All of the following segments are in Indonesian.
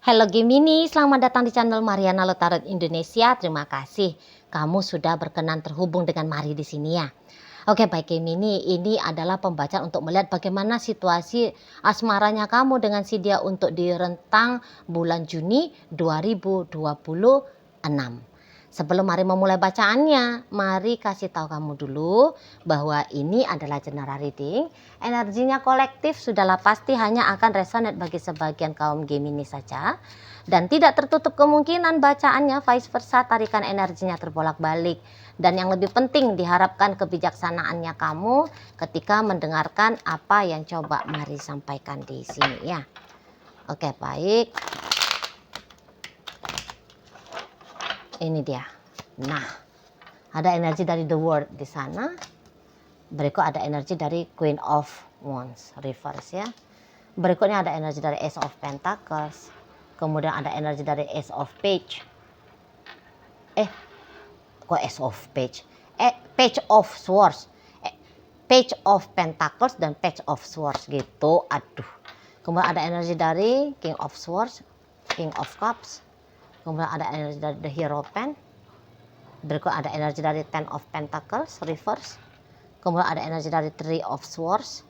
Halo Gemini, selamat datang di channel Mariana Lotarot Indonesia. Terima kasih kamu sudah berkenan terhubung dengan Mari di sini ya. Oke baik Gemini, ini adalah pembacaan untuk melihat bagaimana situasi asmaranya kamu dengan si dia untuk di rentang bulan Juni 2026. Sebelum mari memulai bacaannya, mari kasih tahu kamu dulu bahwa ini adalah general reading. Energinya kolektif sudahlah pasti hanya akan resonate bagi sebagian kaum Gemini saja. Dan tidak tertutup kemungkinan bacaannya vice versa, tarikan energinya terbolak-balik. Dan yang lebih penting diharapkan kebijaksanaannya kamu ketika mendengarkan apa yang coba mari sampaikan di sini ya. Oke baik. Ini dia. Nah, ada energi dari The World di sana. Berikut ada energi dari Queen of Wands reverse ya. Berikutnya ada energi dari Ace of Pentacles. Kemudian ada energi dari Ace of Page. Kok Ace of Page? Page of Swords. Page of Pentacles dan Page of Swords gitu. Aduh. Kemudian ada energi dari King of Swords, King of Cups. Kemudian ada energi dari The Hierophant. Berikut ada energi dari Ten of Pentacles reverse. Kemudian ada energi dari Three of Swords.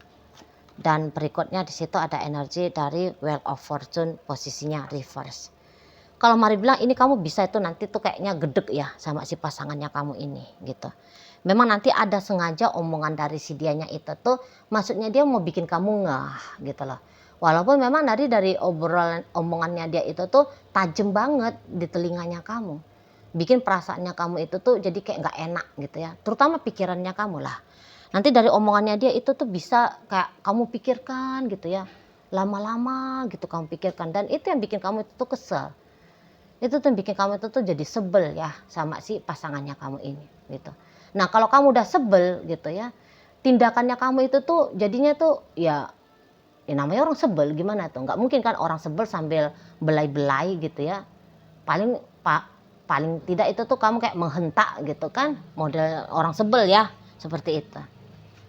Dan berikutnya di situ ada energi dari Wheel of Fortune posisinya reverse. Kalau mari bilang ini kamu bisa itu nanti tuh kayaknya gedek ya sama si pasangannya kamu ini gitu. Memang nanti ada sengaja omongan dari si dianya itu tuh maksudnya dia mau bikin kamu ngeh gitu loh. Walaupun memang dari obrolan omongannya dia itu tuh tajam banget di telinganya kamu. Bikin perasaannya kamu itu tuh jadi kayak nggak enak gitu ya. Terutama pikirannya kamu lah. Nanti dari omongannya dia itu tuh bisa kayak kamu pikirkan gitu ya. Lama-lama gitu kamu pikirkan. Dan itu yang bikin kamu itu tuh kesel. Itu tuh yang bikin kamu itu tuh jadi sebel ya sama si pasangannya kamu ini gitu. Nah kalau kamu udah sebel gitu ya. Tindakannya kamu itu tuh jadinya tuh ya namanya orang sebel gimana tuh. Nggak mungkin kan orang sebel sambil belai-belai gitu ya. Paling tidak itu tuh kamu kayak menghentak gitu kan. Model orang sebel ya. Seperti itu.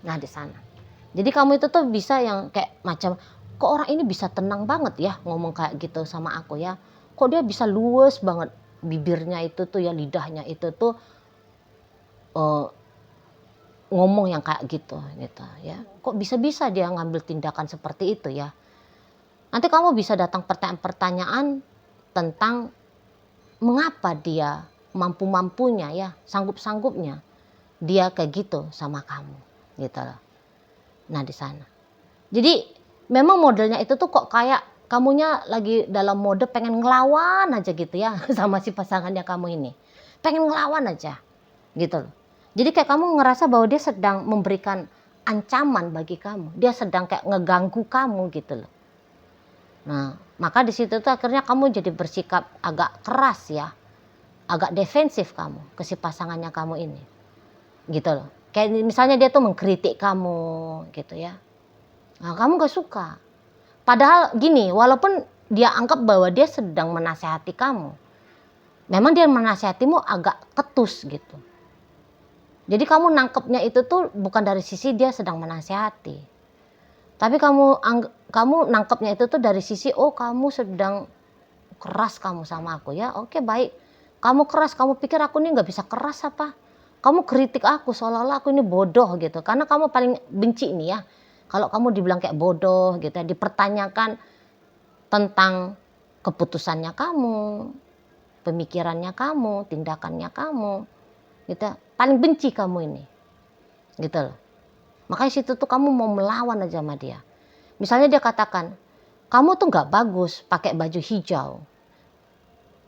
Nah di sana. Jadi kamu itu tuh bisa yang kayak macam kok orang ini bisa tenang banget ya ngomong kayak gitu sama aku ya. Kok dia bisa luwes banget bibirnya itu tuh ya, lidahnya itu tuh ngomong yang kayak gitu ya. Kok bisa-bisa dia ngambil tindakan seperti itu ya. Nanti kamu bisa datang pertanyaan-pertanyaan tentang mengapa dia mampu-mampunya ya, sanggup-sanggupnya dia kayak gitu sama kamu gitu loh. Nah di sana. Jadi memang modelnya itu tuh kok kayak kamunya lagi dalam mode pengen ngelawan aja gitu ya sama si pasangannya kamu ini. Pengen ngelawan aja gitu loh. Jadi kayak kamu ngerasa bahwa dia sedang memberikan ancaman bagi kamu. Dia sedang kayak ngeganggu kamu gitu loh. Nah, maka di situ tuh akhirnya kamu jadi bersikap agak keras ya. Agak defensif kamu ke si pasangannya kamu ini. Gitu loh. Kayak misalnya dia tuh mengkritik kamu gitu ya. Nah, kamu gak suka. Padahal gini, walaupun dia anggap bahwa dia sedang menasehati kamu. Memang dia menasehatimu agak ketus gitu. Jadi kamu nangkepnya itu tuh bukan dari sisi dia sedang menasehati. Tapi kamu nangkepnya itu tuh dari sisi oh kamu sedang keras kamu sama aku ya. Oke baik. Kamu keras, kamu pikir aku ini nggak bisa keras apa? Kamu kritik aku seolah-olah aku ini bodoh gitu. Karena kamu paling benci nih ya. Kalau kamu dibilang kayak bodoh gitu ya, dipertanyakan tentang keputusannya kamu, pemikirannya kamu, tindakannya kamu. Gitu. Paling benci kamu ini. Gitu loh. Makanya situ tuh kamu mau melawan aja sama dia. Misalnya dia katakan, kamu tuh nggak bagus pakai baju hijau.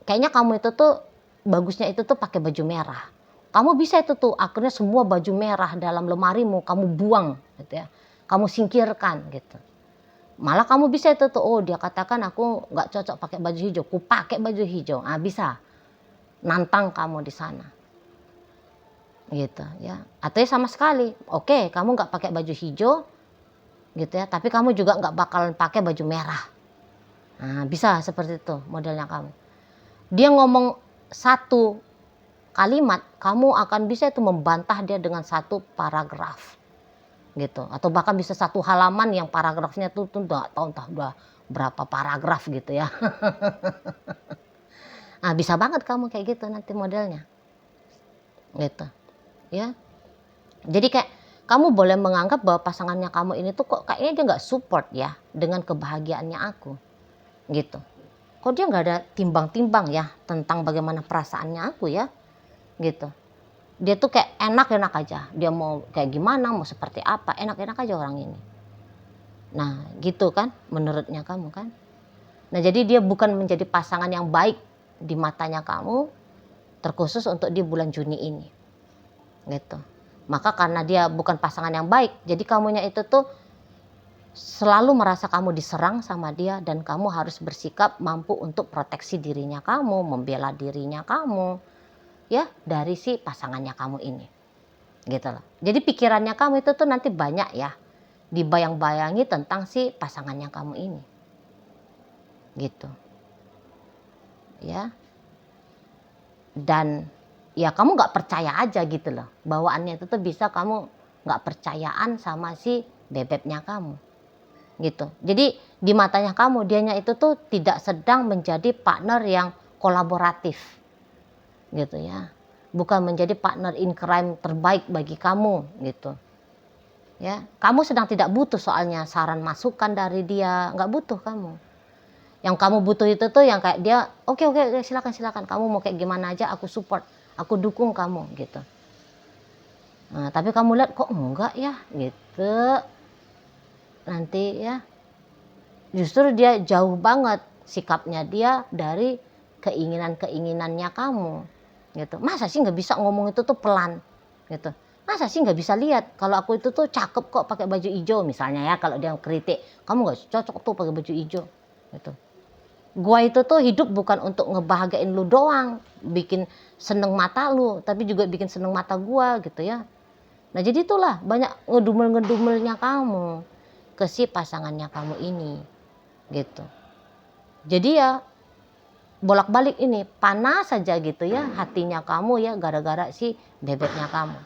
Kayaknya kamu itu tuh bagusnya itu tuh pakai baju merah. Kamu bisa itu tuh akhirnya semua baju merah dalam lemarimu kamu buang gitu ya. Kamu singkirkan gitu. Malah kamu bisa itu tuh oh dia katakan aku nggak cocok pakai baju hijau, ku pakai baju hijau. Ah bisa. Nantang kamu di sana. Gitu ya. Atau ya sama sekali. Oke, kamu nggak pakai baju hijau gitu ya, tapi kamu juga nggak bakalan pakai baju merah. Nah, bisa seperti itu modelnya kamu. Dia ngomong satu kalimat, kamu akan bisa itu membantah dia dengan satu paragraf. Gitu. Atau bahkan bisa satu halaman yang paragrafnya tuh enggak tahu entah udah berapa paragraf gitu ya. Nah, bisa banget kamu kayak gitu nanti modelnya. Gitu. Ya. Jadi kayak kamu boleh menganggap bahwa pasangannya kamu ini tuh kok kayaknya dia nggak support ya dengan kebahagiaannya aku. Gitu. Kok dia nggak ada timbang-timbang ya tentang bagaimana perasaannya aku ya. Gitu. Dia tuh kayak enak-enak aja. Dia mau kayak gimana, mau seperti apa, enak-enak aja orang ini. Nah, gitu kan menurutnya kamu kan. Nah, jadi dia bukan menjadi pasangan yang baik di matanya kamu, terkhusus untuk di bulan Juni ini. Gitu. Maka karena dia bukan pasangan yang baik, jadi kamunya itu tuh selalu merasa kamu diserang sama dia dan kamu harus bersikap mampu untuk proteksi dirinya kamu, membela dirinya kamu, ya dari si pasangannya kamu ini. Gitu loh. Jadi pikirannya kamu itu tuh nanti banyak ya dibayang-bayangi tentang si pasangannya kamu ini. Gitu. Ya. Dan ya kamu nggak percaya aja gitu loh. Bawaannya itu tuh bisa kamu nggak percayaan sama si bebeknya kamu. Gitu. Jadi di matanya kamu dianya itu tuh tidak sedang menjadi partner yang kolaboratif. Gitu ya. Bukan menjadi partner in crime terbaik bagi kamu gitu. Ya, kamu sedang tidak butuh soalnya saran masukan dari dia, nggak butuh kamu. Yang kamu butuh itu tuh yang kayak dia, oke, silakan kamu mau kayak gimana aja aku support, aku dukung kamu gitu. Nah, tapi kamu lihat kok enggak ya gitu. Nanti ya justru dia jauh banget sikapnya dia dari keinginannya kamu gitu. Masa sih nggak bisa ngomong itu tuh pelan gitu. Masa sih nggak bisa lihat kalau aku itu tuh cakep kok pakai baju hijau misalnya ya, kalau dia kritik kamu nggak cocok tuh pakai baju hijau gitu. Gua itu tuh hidup bukan untuk ngebahagiain lu doang, bikin seneng mata lu, tapi juga bikin seneng mata gua gitu ya. Nah, jadi itulah banyak ngedumelnya kamu ke si pasangannya kamu ini gitu. Jadi ya bolak-balik ini panas saja gitu ya hatinya kamu ya gara-gara si bebeknya kamu.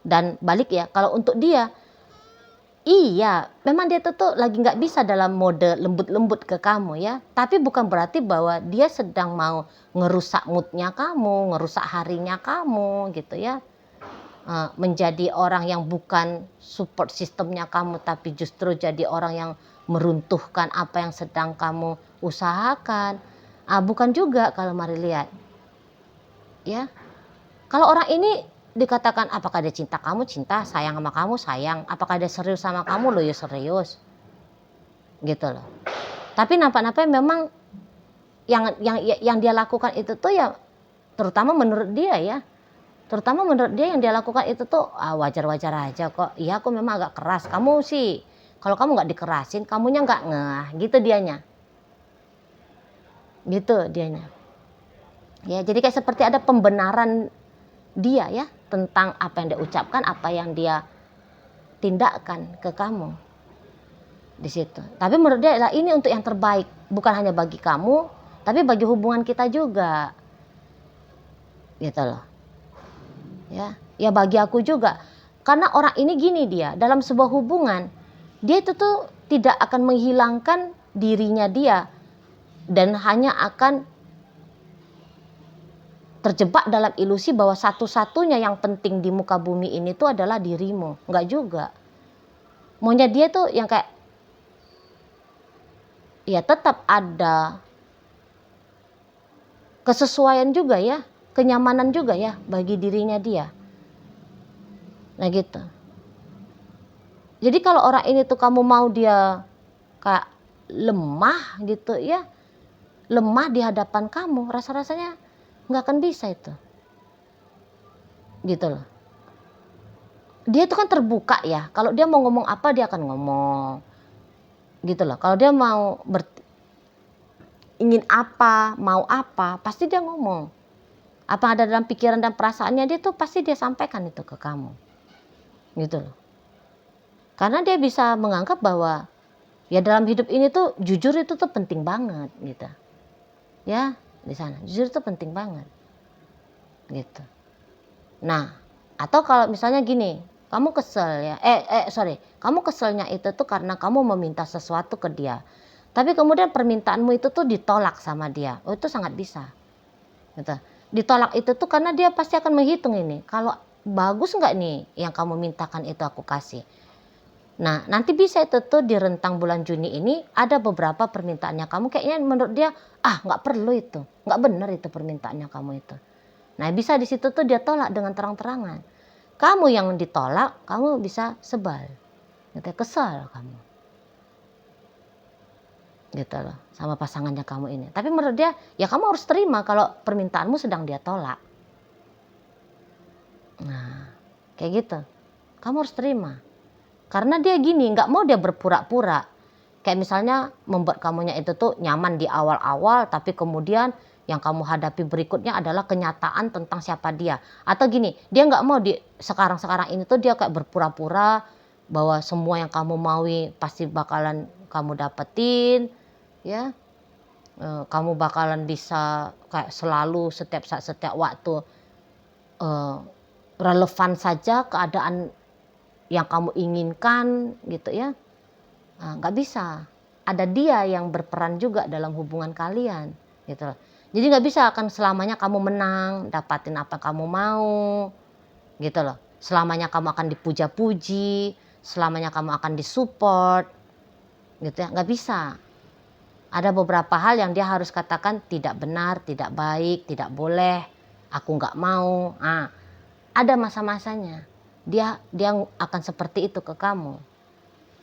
Dan balik ya, kalau untuk dia, iya memang dia tuh lagi nggak bisa dalam mode lembut-lembut ke kamu ya. Tapi bukan berarti bahwa dia sedang mau ngerusak moodnya kamu, ngerusak harinya kamu gitu ya. Menjadi orang yang bukan support sistemnya kamu, tapi justru jadi orang yang meruntuhkan apa yang sedang kamu usahakan. Bukan juga kalau mari lihat. Ya. Kalau orang ini dikatakan apakah dia cinta kamu, cinta, sayang sama kamu, sayang. Apakah dia serius sama kamu, lo ya serius. Gitu loh. Tapi nampak-nampaknya memang yang dia lakukan itu tuh ya terutama menurut dia ya. Terutama menurut dia yang dia lakukan itu tuh wajar-wajar aja kok. Iya aku memang agak keras. Kamu sih kalau kamu nggak dikerasin, kamunya nggak ngeh. Gitu dianya. Gitu dianya. Ya, jadi kayak seperti ada pembenaran dia ya tentang apa yang dia ucapkan, apa yang dia tindakkan ke kamu di situ. Tapi menurut dia lah ini untuk yang terbaik, bukan hanya bagi kamu, tapi bagi hubungan kita juga. Gitu loh. Ya bagi aku juga. Karena orang ini gini dia, dalam sebuah hubungan, dia itu tuh tidak akan menghilangkan dirinya dia dan hanya akan terjebak dalam ilusi bahwa satu-satunya yang penting di muka bumi ini tuh adalah dirimu. Enggak juga. Maunya dia tuh yang kayak ya tetap ada kesesuaian juga ya, kenyamanan juga ya bagi dirinya dia. Nah gitu. Jadi kalau orang ini tuh kamu mau dia kayak lemah gitu ya, lemah di hadapan kamu, rasa-rasanya nggak akan bisa itu. Gitu loh. Dia itu kan terbuka ya, kalau dia mau ngomong apa dia akan ngomong. Gitu loh. Kalau dia mau ingin apa, mau apa, pasti dia ngomong. Apa ada dalam pikiran dan perasaannya dia tuh pasti dia sampaikan itu ke kamu. Gitu loh. Karena dia bisa menganggap bahwa ya dalam hidup ini tuh jujur itu tuh penting banget gitu. Ya, di sana. Jujur itu penting banget. Gitu. Nah, atau kalau misalnya gini, kamu kesel ya. Kamu keselnya itu tuh karena kamu meminta sesuatu ke dia. Tapi kemudian permintaanmu itu tuh ditolak sama dia. Oh, itu sangat bisa. Gitu. Ditolak itu tuh karena dia pasti akan menghitung ini. Kalau bagus nggak nih yang kamu mintakan itu aku kasih. Nah, nanti bisa itu tuh di rentang bulan Juni ini ada beberapa permintaannya kamu kayaknya menurut dia, nggak perlu itu. Nggak benar itu permintaannya kamu itu. Nah, bisa di situ tuh dia tolak dengan terang-terangan. Kamu yang ditolak, kamu bisa sebal. Gitu, kesal kamu. Gitu loh, sama pasangannya kamu ini. Tapi menurut dia, ya kamu harus terima kalau permintaanmu sedang dia tolak. Nah, kayak gitu. Kamu harus terima. Karena dia gini, nggak mau dia berpura-pura. Kayak misalnya membuat kamunya itu tuh nyaman di awal-awal, tapi kemudian yang kamu hadapi berikutnya adalah kenyataan tentang siapa dia. Atau gini, dia nggak mau di sekarang-sekarang ini tuh dia kayak berpura-pura bahwa semua yang kamu maui pasti bakalan kamu dapetin, ya. Kamu bakalan bisa kayak selalu setiap saat setiap waktu relevan saja keadaan yang kamu inginkan gitu ya. Nggak bisa. Ada dia yang berperan juga dalam hubungan kalian gitu loh. Jadi nggak bisa akan selamanya kamu menang, dapatin apa kamu mau gitu loh. Selamanya kamu akan dipuja-puji, selamanya kamu akan disupport gitu ya. Nggak bisa. Ada beberapa hal yang dia harus katakan tidak benar, tidak baik, tidak boleh, aku nggak mau. Ada masa-masanya. Dia akan seperti itu ke kamu.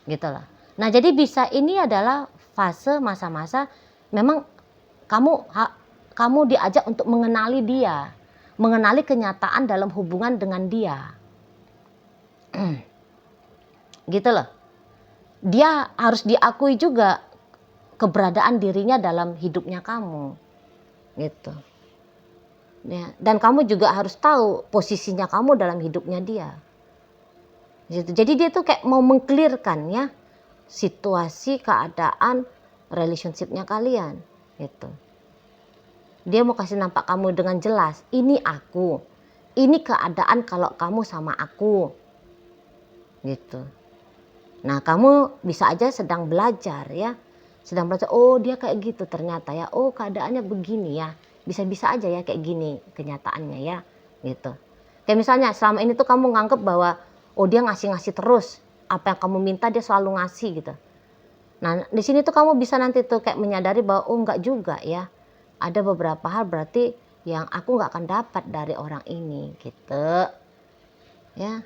Gitu lah. Nah, jadi bisa ini adalah fase masa-masa memang kamu diajak untuk mengenali dia, mengenali kenyataan dalam hubungan dengan dia. Gitu loh. Dia harus diakui juga keberadaan dirinya dalam hidupnya kamu. Gitu. Ya, dan kamu juga harus tahu posisinya kamu dalam hidupnya dia. Gitu. Jadi dia tuh kayak mau mengklirkan ya situasi, keadaan, relationship-nya kalian gitu. Dia mau kasih nampak kamu dengan jelas, ini aku, ini keadaan kalau kamu sama aku gitu. Nah, kamu bisa aja sedang belajar ya, sedang belajar, oh dia kayak gitu ternyata ya, oh keadaannya begini ya, bisa-bisa aja ya kayak gini kenyataannya ya gitu. Kayak misalnya selama ini tuh kamu nganggep bahwa oh dia ngasih-ngasih terus, apa yang kamu minta dia selalu ngasih gitu. Nah, di sini tuh kamu bisa nanti tuh kayak menyadari bahwa oh enggak juga ya. Ada beberapa hal berarti yang aku nggak akan dapat dari orang ini gitu. Ya.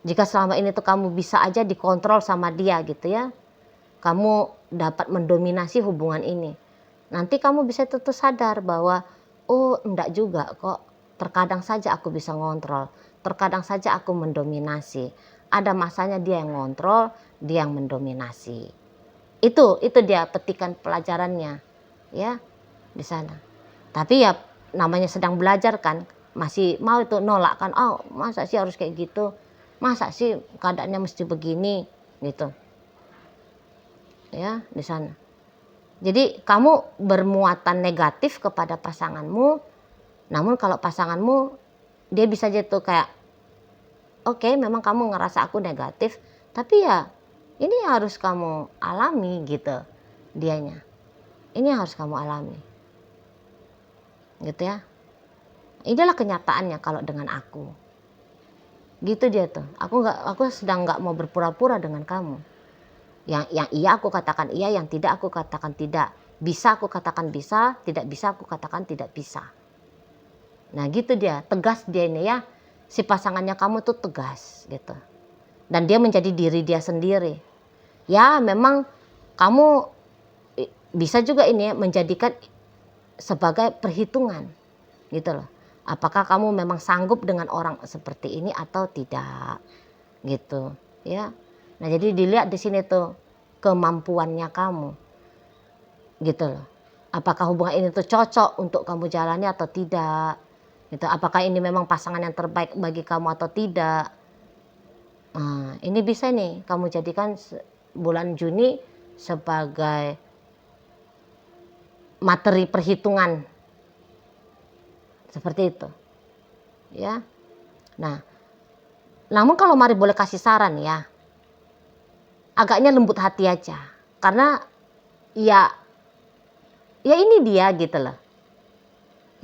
Jika selama ini tuh kamu bisa aja dikontrol sama dia gitu ya. Kamu dapat mendominasi hubungan ini. Nanti kamu bisa tuh sadar bahwa oh enggak juga kok. Terkadang saja aku bisa ngontrol. Terkadang saja aku mendominasi. Ada masanya dia yang ngontrol, dia yang mendominasi. Itu dia petikan pelajarannya ya di sana. Tapi ya namanya sedang belajar kan, masih mau itu nolak kan, oh masa sih harus kayak gitu, masa sih keadaannya mesti begini gitu ya di sana. Jadi kamu bermuatan negatif kepada pasanganmu, namun kalau pasanganmu dia bisa jatuh kayak oke, memang kamu ngerasa aku negatif, tapi ya ini harus kamu alami gitu dianya. Ini harus kamu alami. Gitu ya. Inilah kenyataannya kalau dengan aku. Gitu dia tuh. Aku sedang nggak mau berpura-pura dengan kamu. Yang iya aku katakan iya, yang tidak aku katakan tidak. Bisa aku katakan bisa, tidak bisa aku katakan tidak bisa. Nah gitu dia, tegas dia ini ya. Si pasangannya kamu tuh tegas gitu. Dan dia menjadi diri dia sendiri. Ya memang kamu bisa juga ini ya, menjadikan sebagai perhitungan gitu loh. Apakah kamu memang sanggup dengan orang seperti ini atau tidak gitu ya. Nah jadi dilihat di sini tuh kemampuannya kamu gitu loh. Apakah hubungan ini tuh cocok untuk kamu jalani atau tidak gitu. Apakah ini memang pasangan yang terbaik bagi kamu atau tidak. Nah, ini bisa nih kamu jadikan bulan Juni sebagai materi perhitungan seperti itu ya. Nah, namun kalau mari boleh kasih saran ya, agaknya lembut hati aja, karena ya ya ini dia gitu loh.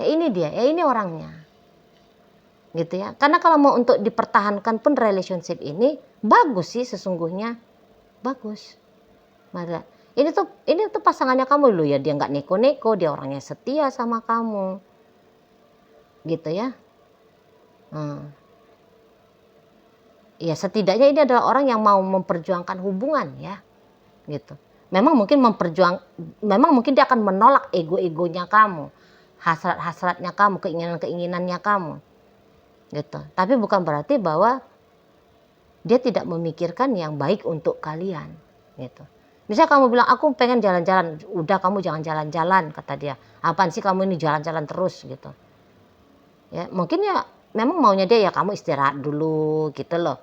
Ya ini dia, ya ini orangnya. Gitu ya. Karena kalau mau untuk dipertahankan pun relationship ini bagus sih sesungguhnya. Bagus. Maka ini tuh pasangannya kamu loh ya, dia nggak neko-neko, dia orangnya setia sama kamu. Gitu ya. Ya setidaknya ini adalah orang yang mau memperjuangkan hubungan ya. Gitu. Memang mungkin dia akan menolak ego-egonya kamu, hasrat-hasratnya kamu, keinginan-keinginannya kamu. Gitu. Tapi bukan berarti bahwa dia tidak memikirkan yang baik untuk kalian. Gitu. Misal kamu bilang aku pengen jalan-jalan, udah kamu jangan jalan-jalan kata dia. Apaan sih kamu ini jalan-jalan terus gitu. Ya mungkin ya memang maunya dia ya kamu istirahat dulu gitu loh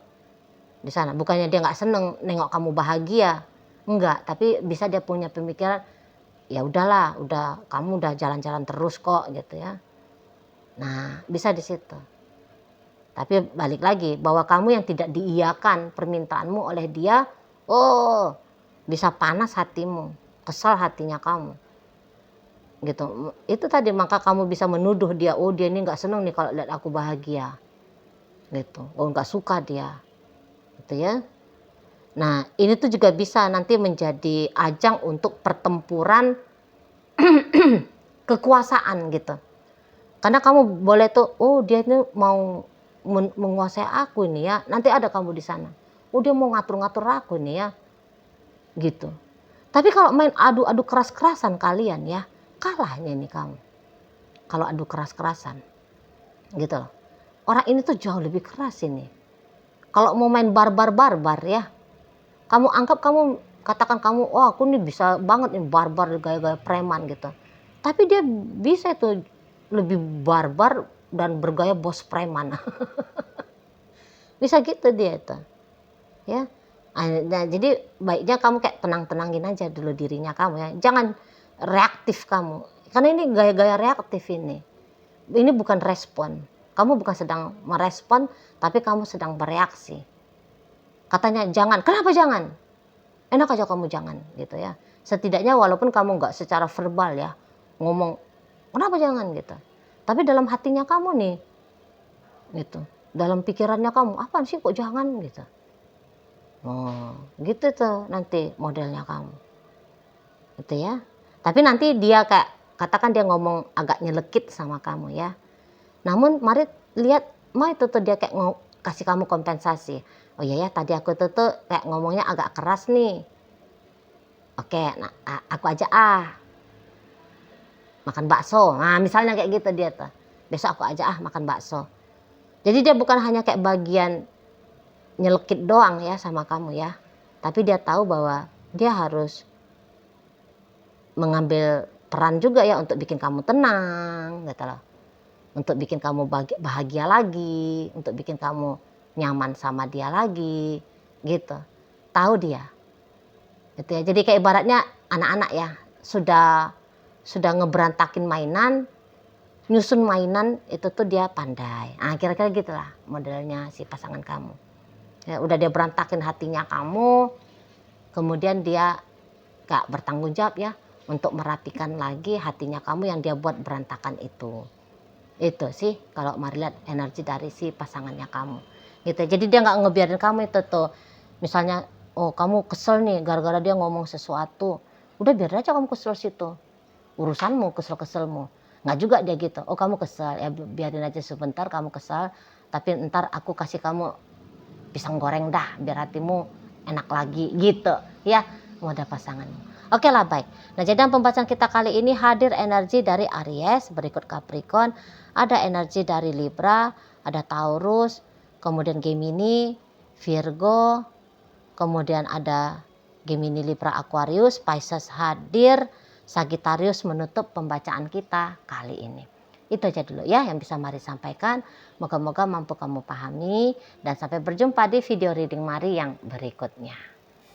di sana. Bukannya dia nggak seneng nengok kamu bahagia, enggak. Tapi bisa dia punya pemikiran ya udahlah, kamu udah jalan-jalan terus kok gitu ya. Nah bisa di situ. Tapi balik lagi bahwa kamu yang tidak diiyakan permintaanmu oleh dia, oh bisa panas hatimu, kesal hatinya kamu. Gitu. Itu tadi maka kamu bisa menuduh dia, oh dia ini nggak seneng nih kalau lihat aku bahagia. Gitu. Oh nggak suka dia. Gitu ya. Nah ini tuh juga bisa nanti menjadi ajang untuk pertempuran kekuasaan gitu. Karena kamu boleh tuh, oh dia ini mau menguasai aku ini ya, nanti ada kamu di sana. Oh dia mau ngatur-ngatur aku nih ya, gitu. Tapi kalau main adu-adu keras-kerasan kalian ya, kalahnya ini kamu. Kalau adu keras-kerasan, gitu loh. Orang ini tuh jauh lebih keras ini. Kalau mau main barbar-barbar ya, kamu anggap katakan kamu, oh aku nih bisa banget nih barbar gaya-gaya preman gitu. Tapi dia bisa itu lebih barbar dan bergaya bos preman. Bisa gitu dia itu. Ya. Nah, jadi baiknya kamu kayak tenang-tenangin aja dulu dirinya kamu ya. Jangan reaktif kamu. Karena ini gaya-gaya reaktif ini. Ini bukan respon. Kamu bukan sedang merespon, tapi kamu sedang bereaksi. Katanya jangan. Kenapa jangan? Enak aja kamu jangan gitu ya. Setidaknya walaupun kamu nggak secara verbal ya ngomong kenapa jangan gitu. Tapi dalam hatinya kamu nih gitu. Dalam pikirannya kamu, apaan sih kok jangan gitu. Oh, gitu tuh nanti modelnya kamu. Gitu ya. Tapi nanti dia katakan dia ngomong agak nyelekit sama kamu ya. Namun mari lihat, itu tuh dia kayak kasih kamu kompensasi. Oh iya ya, tadi aku tuh kayak ngomongnya agak keras nih. Oke, nah aku aja makan bakso. Nah, misalnya kayak gitu dia tuh. Besok aku aja makan bakso. Jadi dia bukan hanya kayak bagian nyelekit doang ya sama kamu ya. Tapi dia tahu bahwa dia harus mengambil peran juga ya untuk bikin kamu tenang gitu loh. Untuk bikin kamu bahagia lagi, untuk bikin kamu nyaman sama dia lagi gitu. Tahu dia. Gitu ya. Jadi kayak ibaratnya anak-anak ya, sudah ngeberantakin mainan, nyusun mainan itu tuh dia pandai. Nah, kira-kira gitulah modelnya si pasangan kamu. Ya, udah dia berantakin hatinya kamu, kemudian dia gak bertanggung jawab ya untuk merapikan lagi hatinya kamu yang dia buat berantakan itu. Itu sih kalau mari lihat energi dari si pasangannya kamu. Gitu. Jadi dia gak ngebiarin kamu itu tuh. Misalnya, oh kamu kesel nih gara-gara dia ngomong sesuatu. Udah biar aja kamu kesel situ. Urusanmu, kesel-keselmu. Nggak juga dia gitu. Oh kamu kesel, ya biarin aja sebentar kamu kesel. Tapi ntar aku kasih kamu pisang goreng dah biar hatimu enak lagi gitu ya mode pasanganmu. Oke lah baik. Nah jadi dalam pembahasan kita kali ini hadir energi dari Aries, berikut Capricorn, ada energi dari Libra, ada Taurus, kemudian Gemini, Virgo, kemudian ada Gemini, Libra, Aquarius, Pisces hadir, Sagittarius menutup pembacaan kita kali ini. Itu aja dulu ya yang bisa Mari sampaikan. Moga-moga mampu kamu pahami dan sampai berjumpa di video reading Mari yang berikutnya.